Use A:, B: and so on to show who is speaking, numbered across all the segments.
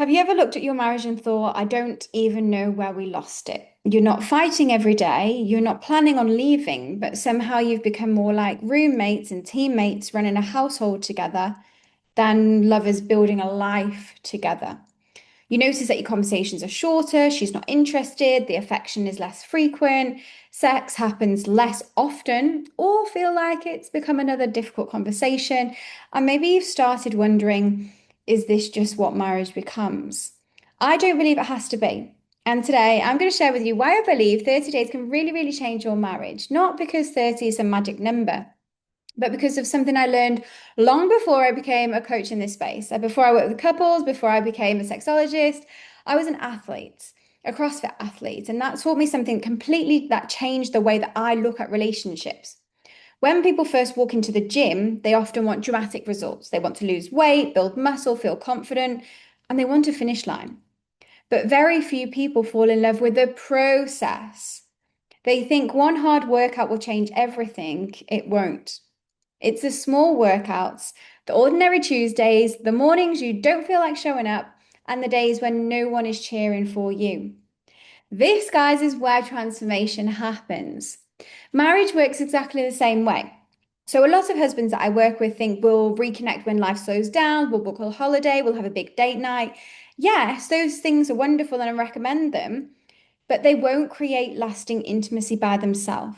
A: Have you ever looked at your marriage and thought, I don't even know where we lost it? You're not fighting every day, you're not planning on leaving, but somehow you've become more like roommates and teammates running a household together than lovers building a life together. You notice that your conversations are shorter, she's not interested, the affection is less frequent, sex happens less often, or feel like it's become another difficult conversation. And maybe you've started wondering, is this just what marriage becomes? I don't believe it has to be. And today I'm going to share with you why I believe 30 days can really, really change your marriage. Not because 30 is a magic number, but because of something I learned long before I became a coach in this space. Before I worked with couples, before I became a sexologist, I was an athlete, a CrossFit athlete. And that taught me something completely that changed the way that I look at relationships. When people first walk into the gym, they often want dramatic results. They want to lose weight, build muscle, feel confident, and they want a finish line. But very few people fall in love with the process. They think one hard workout will change everything. It won't. It's the small workouts, the ordinary Tuesdays, the mornings you don't feel like showing up, and the days when no one is cheering for you. This, guys, is where transformation happens. Marriage works exactly the same way. So, a lot of husbands that I work with think we'll reconnect when life slows down, we'll book a holiday, we'll have a big date night. Yes, those things are wonderful and I recommend them, but they won't create lasting intimacy by themselves.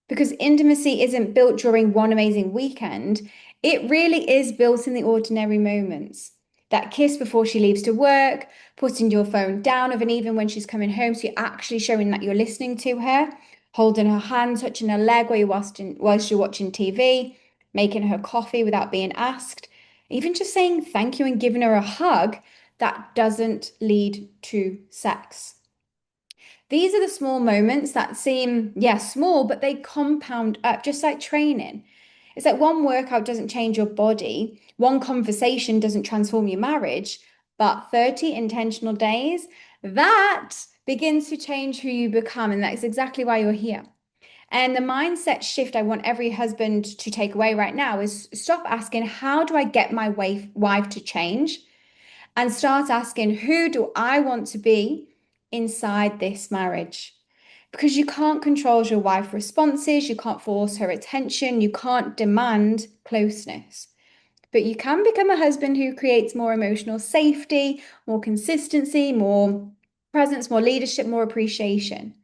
A: Because intimacy isn't built during one amazing weekend, it really is built in the ordinary moments. That kiss before she leaves to work, putting your phone down of an even when she's coming home, so you're actually showing that you're listening to her, holding her hand, touching her leg whilst you're watching TV, making her coffee without being asked, even just saying thank you and giving her a hug that doesn't lead to sex. These are the small moments that seem, yeah, small, but they compound up, just like training. It's like one workout doesn't change your body, one conversation doesn't transform your marriage, but 30 intentional days, that begins to change who you become. And that's exactly why you're here. And the mindset shift I want every husband to take away right now is stop asking, how do I get my wife to change? And start asking, who do I want to be inside this marriage? Because you can't control your wife's responses, you can't force her attention, you can't demand closeness. But you can become a husband who creates more emotional safety, more consistency, more presence, more leadership, more appreciation.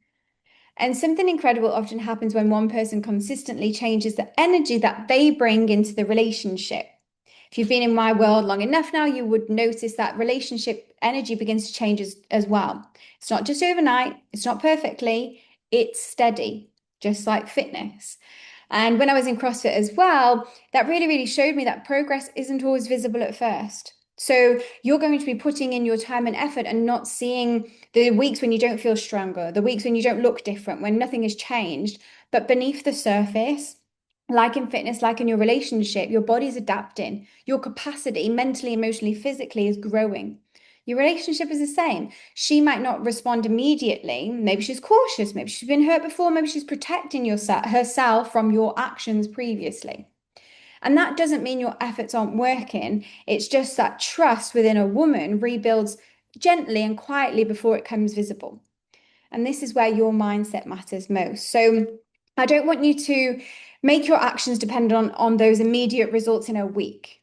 A: And something incredible often happens when one person consistently changes the energy that they bring into the relationship. If you've been in my world long enough now, you would notice that relationship energy begins to change as well. It's not just overnight, it's not perfectly, it's steady, just like fitness. And when I was in CrossFit as well, that really, really showed me that progress isn't always visible at first. So you're going to be putting in your time and effort and not seeing the weeks when you don't feel stronger, the weeks when you don't look different, when nothing has changed. But beneath the surface, like in fitness, like in your relationship, your body's adapting. Your capacity, mentally, emotionally, physically, is growing. Your relationship is the same. She might not respond immediately. Maybe she's cautious. Maybe she's been hurt before. Maybe she's protecting herself from your actions previously. And that doesn't mean your efforts aren't working. It's just that trust within a woman rebuilds gently and quietly before it becomes visible. And this is where your mindset matters most. So I don't want you to make your actions depend on those immediate results in a week.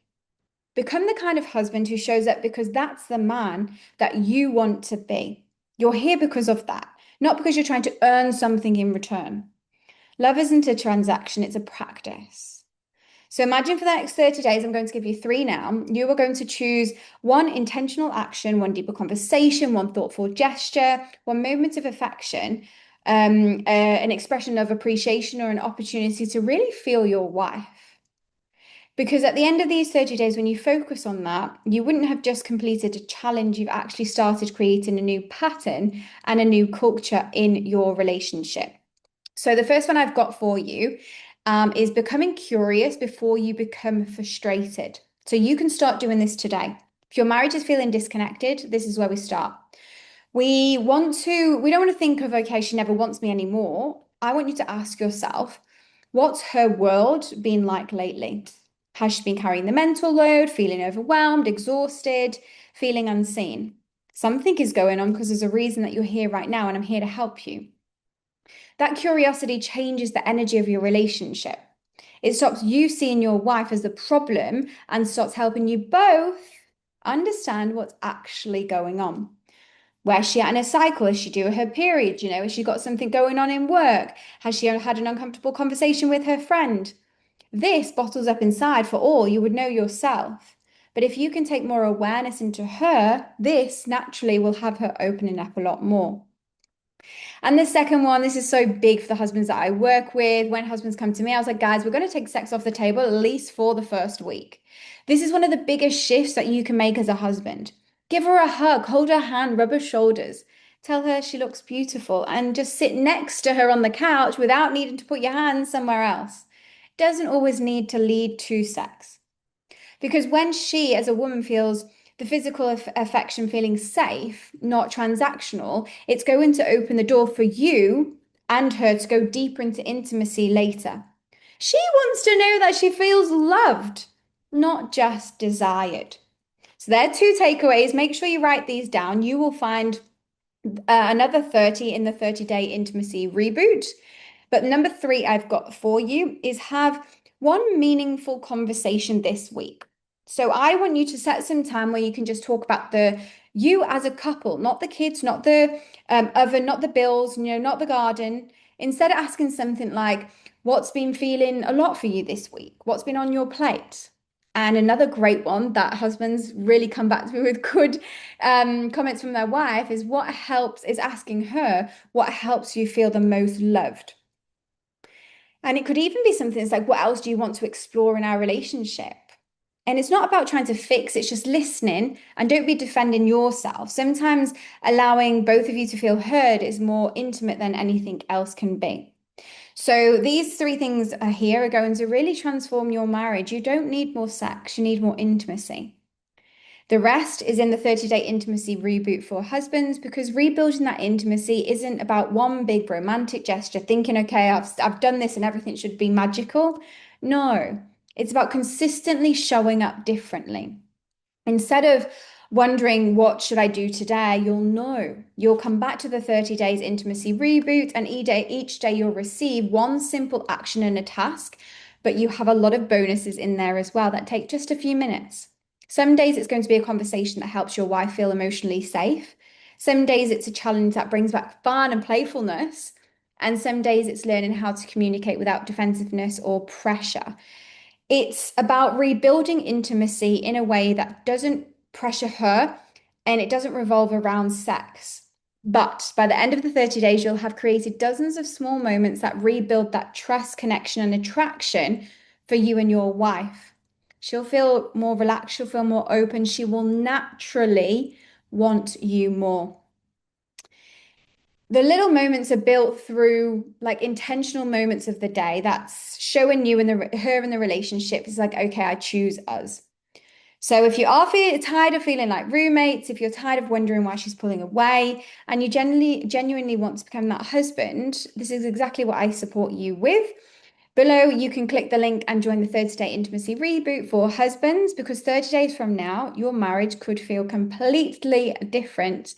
A: Become the kind of husband who shows up because that's the man that you want to be. You're here because of that, not because you're trying to earn something in return. Love isn't a transaction, it's a practice. So imagine for the next 30 days, I'm going to give you three now. You are going to choose one intentional action, one deeper conversation, one thoughtful gesture, one moment of affection, an expression of appreciation or an opportunity to really feel your wife. Because at the end of these 30 days, when you focus on that, you wouldn't have just completed a challenge, you've actually started creating a new pattern and a new culture in your relationship. So the first one I've got for you is becoming curious before you become frustrated. So you can start doing this today. If your marriage is feeling disconnected, this is where we start. We don't want to think of, okay, she never wants me anymore. I want you to ask yourself, what's her world been like lately? Has she been carrying the mental load, feeling overwhelmed, exhausted? feeling unseen. Something is going on because there's a reason that you're here right now, and I'm here to help you. That curiosity changes the energy of your relationship. It stops you seeing your wife as the problem and starts helping you both understand what's actually going on. Where's she at in her cycle? Is she due her period? Has she got something going on in work? Has she had an uncomfortable conversation with her friend? This bottles up inside for all you would know yourself. But if you can take more awareness into her, this naturally will have her opening up a lot more. And the second one, this is so big for the husbands that I work with. When husbands come to me, I was like, guys, we're going to take sex off the table at least for the first week. This is one of the biggest shifts that you can make as a husband. Give her a hug, hold her hand, rub her shoulders, tell her she looks beautiful, and just sit next to her on the couch without needing to put your hands somewhere else. Doesn't always need to lead to sex. Because when she, as a woman, feels the physical affection feeling safe, not transactional, it's going to open the door for you and her to go deeper into intimacy later. She wants to know that she feels loved, not just desired. So there are two takeaways. Make sure you write these down. You will find another 30 in the 30-day intimacy reboot. But number three I've got for you is have one meaningful conversation this week. So I want you to set some time where you can just talk about you as a couple, not the kids, not the oven, not the bills, not the garden. Instead of asking something like, what's been feeling a lot for you this week? What's been on your plate? And another great one that husbands really come back to me with good comments from their wife is asking her, what helps you feel the most loved? And it could even be something that's like, what else do you want to explore in our relationship? And it's not about trying to fix, it's just listening, and don't be defending yourself. Sometimes allowing both of you to feel heard is more intimate than anything else can be. So these three things are going to really transform your marriage. You don't need more sex, you need more intimacy. The rest is in the 30-day intimacy reboot for husbands, because rebuilding that intimacy isn't about one big romantic gesture, thinking, okay, I've done this and everything should be magical. No, it's about consistently showing up differently. Instead of wondering, what should I do today? You'll know. You'll come back to the 30 days intimacy reboot, and each day you'll receive one simple action and a task, but you have a lot of bonuses in there as well that take just a few minutes. Some days it's going to be a conversation that helps your wife feel emotionally safe. Some days it's a challenge that brings back fun and playfulness. And some days it's learning how to communicate without defensiveness or pressure. It's about rebuilding intimacy in a way that doesn't pressure her and it doesn't revolve around sex. But by the end of the 30 days, you'll have created dozens of small moments that rebuild that trust, connection, and attraction for you and your wife. She'll feel more relaxed, she'll feel more open, she will naturally want you more. The little moments are built through like intentional moments of the day that's showing you and her in the relationship is like, okay, I choose us. So if you are tired of feeling like roommates, if you're tired of wondering why she's pulling away, and you genuinely want to become that husband, this is exactly what I support you with. Below, you can click the link and join the 30-day intimacy reboot for husbands, because 30 days from now, your marriage could feel completely different.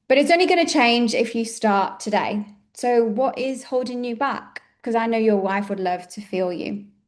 A: But it's only going to change if you start today. So what is holding you back? Because I know your wife would love to feel you.